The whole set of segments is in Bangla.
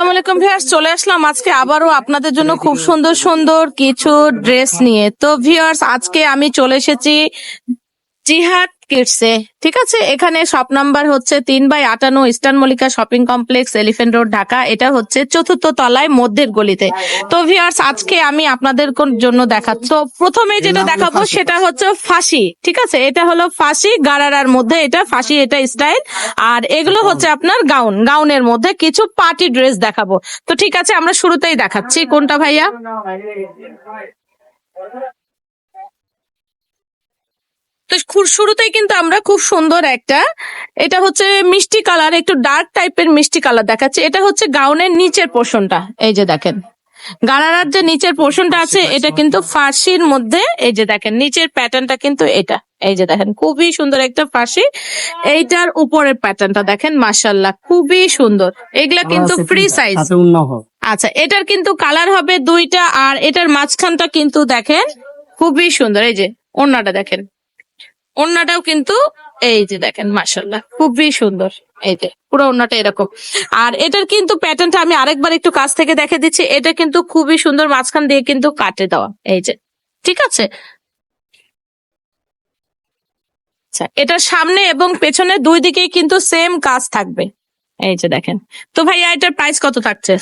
আসসালামু আলাইকুম ভিউয়ার্স, চলে আসলাম আজকে আবারও আপনাদের জন্য খুব সুন্দর সুন্দর কিছু ড্রেস নিয়ে। তো ভিউয়ার্স, আজকে আমি চলে এসেছি জিহাদ কিডসে। ঠিক আছে, এখানে শপ নাম্বার হচ্ছে 3/58 eastern Mallika shopping complex, elephant road, Dhaka. এটা হচ্ছে 4th তলায় মধ্যের গলিতে। তো ভিউয়ার্স, আজকে আমি আপনাদের জন্য দেখাচ্ছি। তো প্রথমে যেটা দেখাবো সেটা হচ্ছে ফাঁসি। ঠিক আছে, এটা হলো ফাঁসি গারারার মধ্যে, এটা ফাঁসি, এটা স্টাইল। আর এগুলো হচ্ছে আপনার গাউনের মধ্যে কিছু পার্টি ড্রেস দেখাবো। তো ঠিক আছে, আমরা শুরুতেই দেখাচ্ছি। কোনটা ভাইয়া? তো শুরুতেই কিন্তু আমরা খুব সুন্দর একটা, এটা হচ্ছে মিষ্টি কালার, একটু ডার্ক টাইপের মিষ্টি কালার দেখাচ্ছে। এটা হচ্ছে গাউনের নিচের পোর্শনটা, এই যে দেখেন গারারার যে নিচের পোর্শনটা আছে এটা কিন্তু ফার্সির মধ্যে। এই যে দেখেন নিচের প্যাটার্নটা কিন্তু এটা, এই যে দেখেন খুবই সুন্দর একটা ফার্সি। এইটার উপরের প্যাটার্নটা দেখেন, মাশাআল্লাহ খুবই সুন্দর। এগুলা কিন্তু ফ্রি সাইজ। আচ্ছা, এটার কিন্তু কালার হবে দুইটা, আর এটার মাঝখানটা কিন্তু দেখেন খুবই সুন্দর। এই যে ওড়নাটা দেখেন, ওড়নাটাও কিন্তু এই যে দেখেন মাশাআল্লাহ খুবই সুন্দর। এই যে পুরো ওড়নাটা এরকম। আর এটার কিন্তু প্যাটার্নটা আমি আরেকবার একটু কাছ থেকে দেখে দিচ্ছি। এটা কিন্তু খুবই সুন্দর, মাঝখান দিয়ে কিন্তু কাটে দেওয়া, এই যে। ঠিক আছে, আচ্ছা, এটার সামনে এবং পেছনে দুই দিকেই কিন্তু সেম কাজ থাকবে, এই যে দেখেন। তো ভাইয়া এটার প্রাইস কত থাকছে?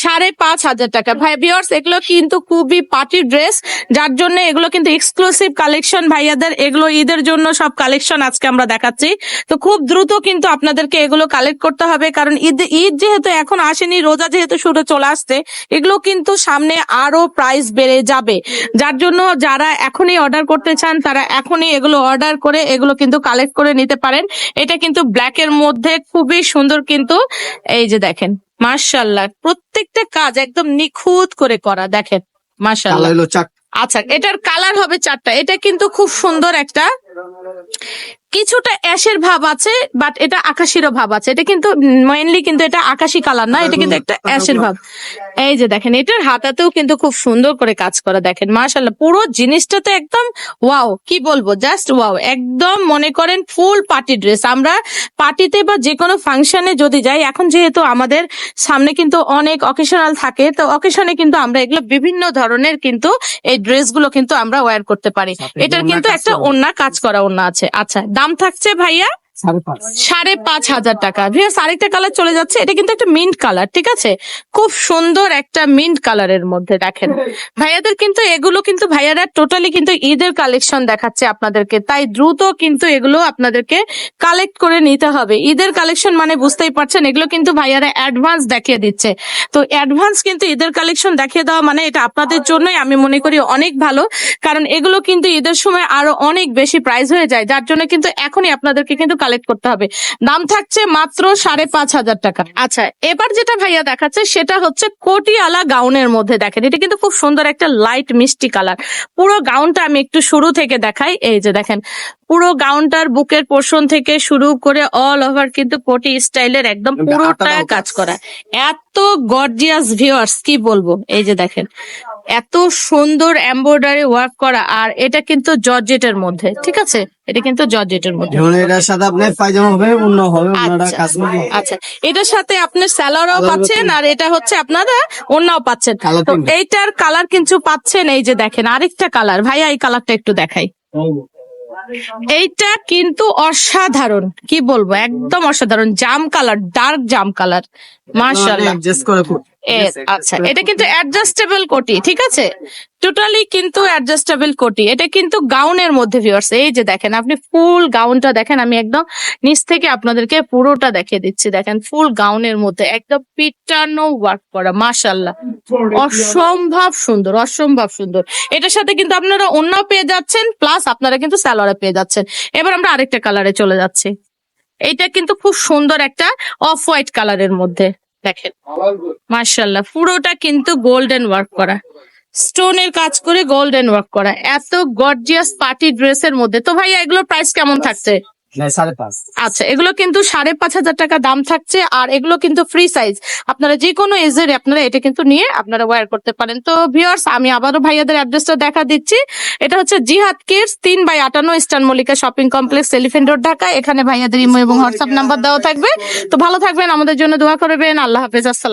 5,500 টাকা। ভাই ভিউয়ার্স, এগুলো কিন্তু খুবই পার্টি ড্রেস, যার জন্য এগুলো কিন্তু এক্সক্লুসিভ কালেকশন ভাইয়াদের। এগুলো ঈদের জন্য সব কালেকশন আজকে আমরা দেখাচ্ছি। তো খুব দ্রুত কিন্তু আপনাদেরকে এগুলো কালেক্ট করতে হবে, কারণ ঈদ যেহেতু এখন আসেনি, রোজা যেহেতু শুরু চলে আসছে, এগুলো কিন্তু সামনে আরো প্রাইস বেড়ে যাবে। যার জন্য যারা এখনই অর্ডার করতে চান তারা এখনই এগুলো অর্ডার করে এগুলো কিন্তু কালেক্ট করে নিতে পারেন। এটা কিন্তু ব্ল্যাক এর মধ্যে খুবই সুন্দর কিন্তু, এই যে দেখেন মাশাআল্লাহ প্রত্যেকটা কাজ একদম নিখুঁত করে করা, দেখেন মাশাআল্লাহ। আচ্ছা, এটার কালার হবে 4টা। এটা কিন্তু খুব সুন্দর একটা, কিছুটা অ্যাশের ভাব আছে, বাট এটা আকাশিরও ভাব আছে। এটা কিন্তু মেইনলি কিন্তু এটা আকাশি কালার না, এটা কিন্তু একটা অ্যাশের ভাব। এই যে দেখেন এটার হাতাতেও কিন্তু খুব সুন্দর করে কাজ করা, দেখেন মাশাআল্লাহ পুরো জিনিসটাতে একদম ওয়াও, কি বলবো, জাস্ট ওয়াও। একদম মনে করেন ফুল পার্টি ড্রেস। আমরা পার্টিতে বা যে কোনো ফাংশনে যদি যাই, এখন যেহেতু আমাদের সামনে কিন্তু অনেক অকেশনাল থাকে, তো অকেশনে কিন্তু আমরা এগুলো বিভিন্ন ধরনের কিন্তু এই ড্রেসগুলো কিন্তু আমরা ওয়্যার করতে পারি। এটার কিন্তু একটা ওড়না কাজ করা ওড়না আছে। আচ্ছা, দাম থাকছে ভাইয়া 5,500 টাকা। ভিউয়ার্স, আরেকটা কালার চলে যাচ্ছে। এটা কিন্তু একটা মিন্ট কালার, ঠিক আছে, খুব সুন্দর একটা মিন্ট কালারের মধ্যে দেখেন। ভাইয়াদের কিন্তু এগুলো কিন্তু ভাইয়ারা টোটালি কিন্তু ঈদের কালেকশন দেখাচ্ছে আপনাদেরকে, তাই দ্রুত কিন্তু এগুলো আপনাদেরকে কালেক্ট করে নিতে হবে। ঈদের কালেকশন মানে বুঝতেই পারছেন, এগুলো কিন্তু ভাইয়ারা অ্যাডভান্স দেখিয়ে দিচ্ছে। তো অ্যাডভান্স কিন্তু ঈদের কালেকশন দেখিয়ে দেওয়া মানে এটা আপনাদের জন্যই আমি মনে করি অনেক ভালো, কারণ এগুলো কিন্তু ঈদের সময় আরো অনেক বেশি প্রাইস হয়ে যায়, যার জন্য কিন্তু এখনই আপনাদেরকে কিন্তু কালেক্ট করতে হবে। দাম থাকছে মাত্র 5,500 টাকা। আচ্ছা, এবার যেটা ভাইয়া দেখাচ্ছে সেটা হচ্ছে কোটিয়ালা গাউনের মধ্যে, দেখেন এটা কিন্তু খুব সুন্দর একটা লাইট মিষ্টি কালার। পুরো গাউনটা আমি একটু শুরু থেকে দেখাই। এই যে দেখেন পুরো গাউনটার বুকের পোর্শন থেকে শুরু করে অল ওভার কিন্তু কোটি স্টাইলের একদম পুরোটা কাজ করা, এত গর্জিয়াস। ভিউয়ার্স, কি বলবো, এই যে দেখেন এত সুন্দর এমব্রয়ডারি ওয়ার্ক করা, আর এটা কিন্তু জর্জেটের মধ্যে। ঠিক আছে, এটা কিন্তু জর্জেটের মধ্যে। এটার সাথে আপনার পায়জামা হবে, অন্য হবে, আচ্ছা, এটার সাথে আপনার স্যালোয়ারও পাচ্ছেন, আর এটা হচ্ছে আপনারা ওড়নাও পাচ্ছেন। তো এইটার কালার কিন্তু পাচ্ছেন, এই যে দেখেন আরেকটা কালার। ভাইয়া এই কালারটা একটু দেখাই। এইটা কিন্তু অসাধারণ, কি বলবো, একদম অসাধারণ জাম কালার, ডার্ক জাম কালার, মাশাআল্লাহ। আচ্ছা, এটা কিন্তু অ্যাডজাস্টেবল কোটি, ঠিক আছে, টোটালি কিন্তু অ্যাডজাস্টেবল কোটি। এটা কিন্তু গাউনের মধ্যে ভিউয়ার্স, এই যে দেখেন আপনি ফুল গাউনটা দেখেন, আমি একদম নিচ থেকে আপনাদেরকে পুরোটা দেখিয়ে দিচ্ছি। দেখেন ফুল গাউনের মধ্যে একদম পিটানো ওয়ার্ক করা, মাশাআল্লাহ অসম্ভব সুন্দর, অসম্ভব সুন্দর। এটার সাথে কিন্তু আপনারা ওড়নাও পেয়ে যাচ্ছেন, প্লাস আপনারা কিন্তু সালোয়ার পেয়ে যাচ্ছেন। এবার আমরা আরেকটা কালারে চলে যাচ্ছি। এইটা কিন্তু খুব সুন্দর একটা অফ হোয়াইট কালারের মধ্যে, দেখেন মাশাআল্লাহ পুরোটা কিন্তু গোল্ডেন ওয়ার্ক করা, স্টোনের কাজ করে গোল্ডেন ওয়ার্ক করা, এত গর্জিয়াস পার্টি ড্রেসের মধ্যে। তো ভাইয়া এগুলোর প্রাইস কেমন থাকছে? 5,500। আচ্ছা, এগুলো কিন্তু 5,500 টাকা দাম থাকছে, আর এগুলো কিন্তু ফ্রি সাইজ। আপনারা যে কোনো এজের আপনারা এটা কিন্তু নিয়ে আপনারা ওয়্যার করতে পারেন। তো ভিউয়ার্স, আমি আবারও ভাইয়াদের অ্যাড্রেসটা দেখা দিচ্ছি। এটা হচ্ছে Jihad kids, 3/58 eastern Mallika shopping complex, elephant road, Dhaka. এখানে ভাইয়াদের ইমো এবং হোয়াটসঅ্যাপ নাম্বার দেওয়া থাকবে। তো ভালো থাকবেন, আমাদের জন্য দোয়া করবেন। আল্লাহ হাফেজ, আসসালাম।